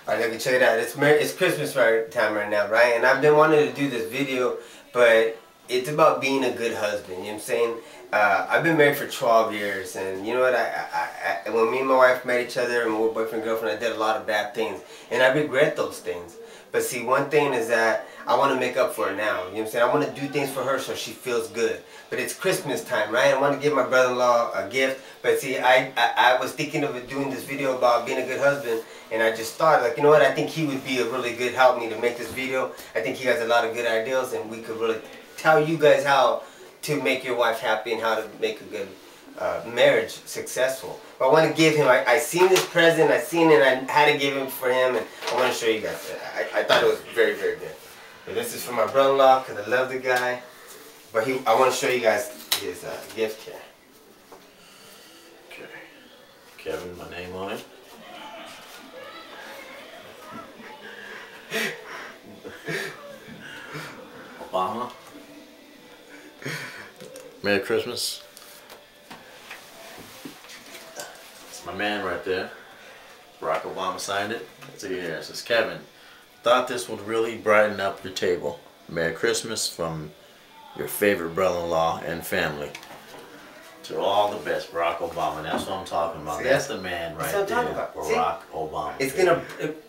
Alright, look, check it out. It's Christmas time right now, right? And I've been wanting to do this video, but it's about being a good husband. You know what I'm saying? I've been married for 12 years, and you know what? When me and my wife met each other and we were boyfriend and girlfriend, I did a lot of bad things, and I regret those things. But see, one thing is that I want to make up for it now. You know what I'm saying? I want to do things for her so she feels good. But it's Christmas time, right? I want to give my brother-in-law a gift. But see, I was thinking of doing this video about being a good husband, and I just thought, like, you know what? I think he would be a really good help me to make this video. I think he has a lot of good ideas, and we could really tell you guys how to make your wife happy and how to make a good marriage successful. But I want to give him, I seen this present, I seen it, and I had to give him for him, and I want to show you guys. I thought it was very, very good. But this is for my brother-in-law because I love the guy. But I want to show you guys his gift here. Okay. Kevin, my name on it. Obama. Merry Christmas. It's my man right there. Barack Obama signed it. See here, it says, Kevin, thought this would really brighten up your table. Merry Christmas from your favorite brother-in-law and family. To all the best, Barack Obama. That's what I'm talking about. See, that's the man right there, Barack Obama. It's gonna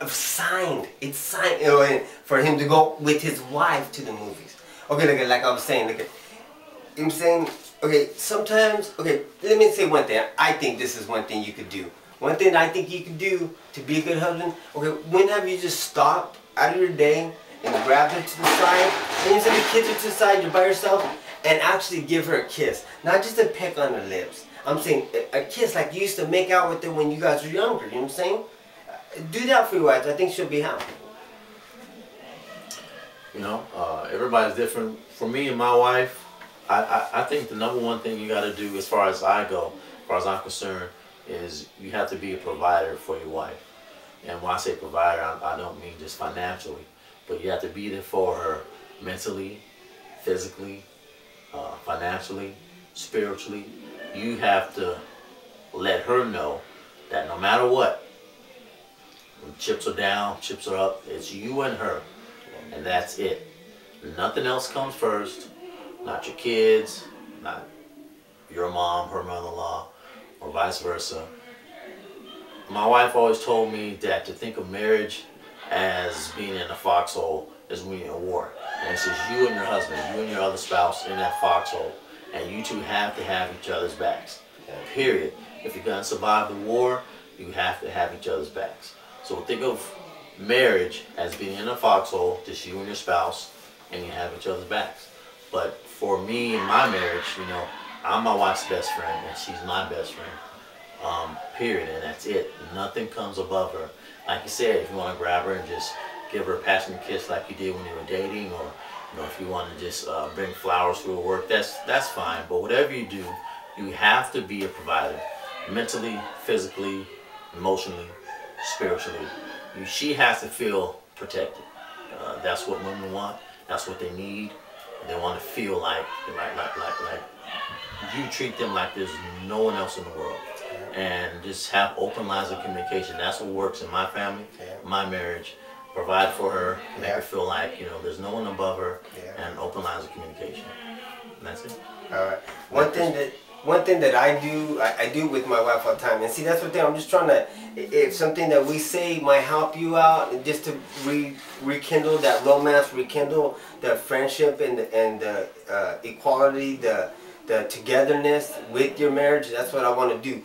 signed. It's signed, you know, and for him to go with his wife to the movies. Okay, look at, like I was saying, look at. I'm saying, okay, sometimes, okay, let me say one thing. I think this is one thing you could do. One thing I think you could do to be a good husband, okay, when have you just stopped out of your day and grabbed her to the side, and you send the kids to the side, you're by yourself, and actually give her a kiss. Not just a peck on the lips. I'm saying a kiss like you used to make out with her when you guys were younger, you know what I'm saying? Do that for your wife. I think she'll be happy. You know, everybody's different. For me and my wife, I think the number one thing you got to do as far as I go, as far as I'm concerned, is you have to be a provider for your wife. And when I say provider, I don't mean just financially, but you have to be there for her mentally, physically, financially, spiritually. You have to let her know that no matter what, when chips are down, chips are up, it's you and her, and that's it. Nothing else comes first. Not your kids, not your mom, her mother-in-law, or vice versa. My wife always told me that to think of marriage as being in a foxhole is winning a war. And it's just you and your husband, you and your other spouse in that foxhole. And you two have to have each other's backs. Period. If you're going to survive the war, you have to have each other's backs. So think of marriage as being in a foxhole, just you and your spouse, and you have each other's backs. But for me in my marriage, you know, I'm my wife's best friend and she's my best friend. Period, and that's it. Nothing comes above her. Like you said, if you want to grab her and just give her a passionate kiss like you did when you were dating, or you know, if you want to just bring flowers to her work, that's fine. But whatever you do, you have to be a provider, mentally, physically, emotionally, spiritually. She has to feel protected. That's what women want. That's what they need. They want to feel like you treat them like there's no one else in the world. And just have open lines of communication. That's what works in my family, my marriage. Provide for her, make her feel like, you know, there's no one above her, and open lines of communication. And that's it. All right. One thing that I do with my wife all the time. And see, that's the thing. I'm just trying to, if something that we say might help you out, and just to rekindle that romance, rekindle the friendship and the equality, the togetherness with your marriage. That's what I want to do.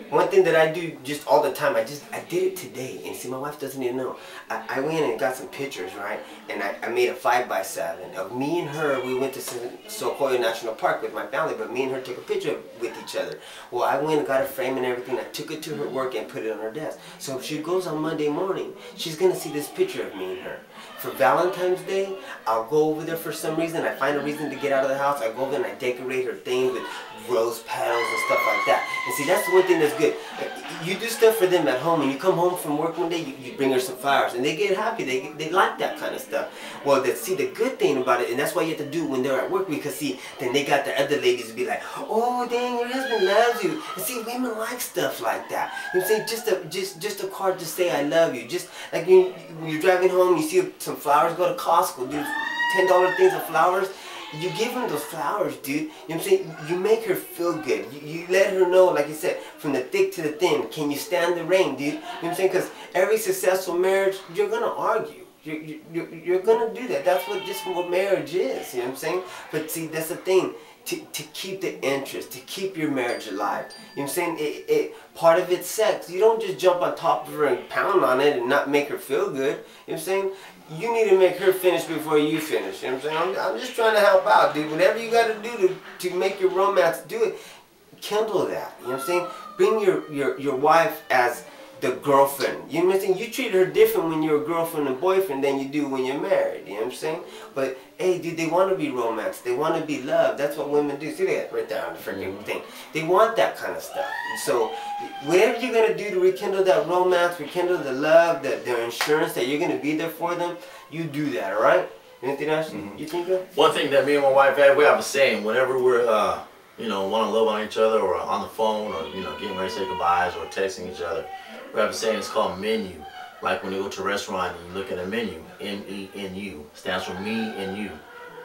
One thing that I do just all the time, I did it today, and see, my wife doesn't even know. I went and got some pictures, right? And I made a 5x7 of me and her. We went to Sequoia National Park with my family, but me and her took a picture with each other. Well, I went and got a frame and everything. I took it to her work and put it on her desk. So if she goes on Monday morning, she's going to see this picture of me and her. For Valentine's Day, I'll go over there for some reason. I find a reason to get out of the house. I go over and I decorate her thing with rose petals and stuff like that. And see, that's the one thing that's good. You do stuff for them at home, and you come home from work one day, you bring her some flowers, and they get happy. They like that kind of stuff. Well, see, the good thing about it, and that's why you have to do it when they're at work, because see, then they got the other ladies to be like, oh, dang, your husband loves you. And see, women like stuff like that. You know what I'm saying? Just a card to say I love you. Just like when you're driving home, you see some flowers, go to Costco, do $10 things of flowers. You give them those flowers, dude. You know what I'm saying? You make her feel good. You let her know, like you said, from the thick to the thin. Can you stand the rain, dude? You know what I'm saying? Because every successful marriage, you're going to argue. You're going to do that. That's what marriage is. You know what I'm saying? But see, that's the thing. To keep the interest, to keep your marriage alive. You know what I'm saying? Part of it's sex. You don't just jump on top of her and pound on it and not make her feel good. You know what I'm saying? You need to make her finish before you finish. You know what I'm saying? I'm just trying to help out, dude. Whatever you got to do to make your romance, do it. Kindle that. You know what I'm saying? Bring your wife as the girlfriend. You know what I'm saying? You treat her different when you're a girlfriend and boyfriend than you do when you're married. You know what I'm saying? But hey, dude, they want to be romanced. They want to be loved. That's what women do. See that right there on the freaking thing. They want that kind of stuff. So whatever you're gonna do to rekindle that romance, rekindle the love, their insurance that you're gonna be there for them, you do that. All right? Anything else you think of? One thing that me and my wife have, we have a saying. Whenever we're want to love on each other, or on the phone, or getting ready to say goodbyes, or texting each other, we have a saying. It's called menu. Like when you go to a restaurant and you look at a menu, MENU stands for me and you,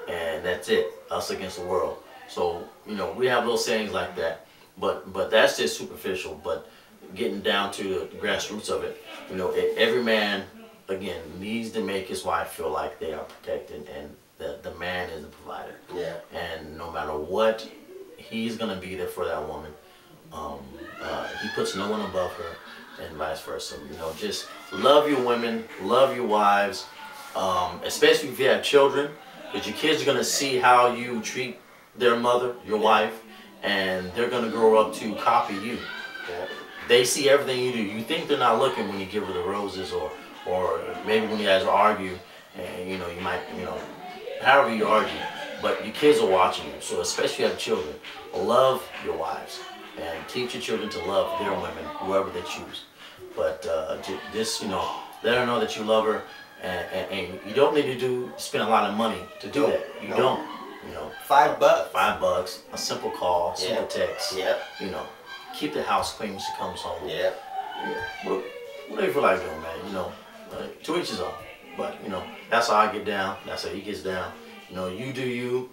and that's it. Us against the world. So we have little sayings like that, but that's just superficial. But getting down to the grassroots of it, every man again needs to make his wife feel like they are protected, and the man is the provider. Yeah. And no matter what, he's gonna be there for that woman. He puts no one above her, and vice versa. Just love your women, love your wives, especially if you have children, because your kids are gonna see how you treat their mother, your wife, and they're gonna grow up to copy you. Yeah. They see everything you do. You think they're not looking when you give her the roses, or maybe when you guys argue, and you might, however you argue, but your kids are watching you. So especially if you have children, love your wives and teach your children to love their women, whoever they choose. But just let her know that you love her, and you don't need to spend a lot of money to do that. You don't. $5. $5, a simple call, simple text. Yeah. Keep the house clean when she comes home. Yeah. Whatever you feel like doing, man. To each his own. But that's how I get down. That's how he gets down. You do you.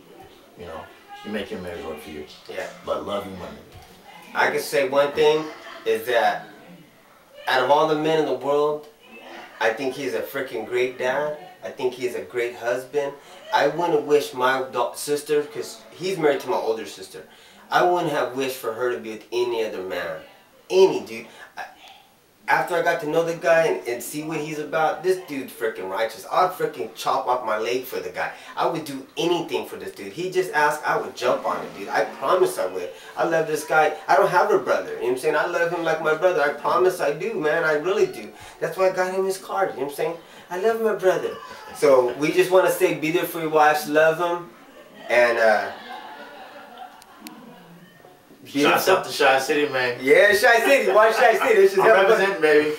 You make your marriage work for you. Yeah. But love your women. I can say one thing is that out of all the men in the world, I think he's a freaking great dad. I think he's a great husband. I wouldn't wish my sister, because he's married to my older sister, I wouldn't have wished for her to be with any other man. Any dude. After I got to know the guy and see what he's about, this dude's freaking righteous. I'd freaking chop off my leg for the guy. I would do anything for this dude. He just asked, I would jump on it, dude. I promise I would. I love this guy. I don't have a brother. You know what I'm saying? I love him like my brother. I promise I do, man. I really do. That's why I got him his card. You know what I'm saying? I love my brother. So we just want to say, be there for your wives. Love them. And, Shots up to Chi City, man. Yeah, Chi City. Why Chi City? I'm representing, baby.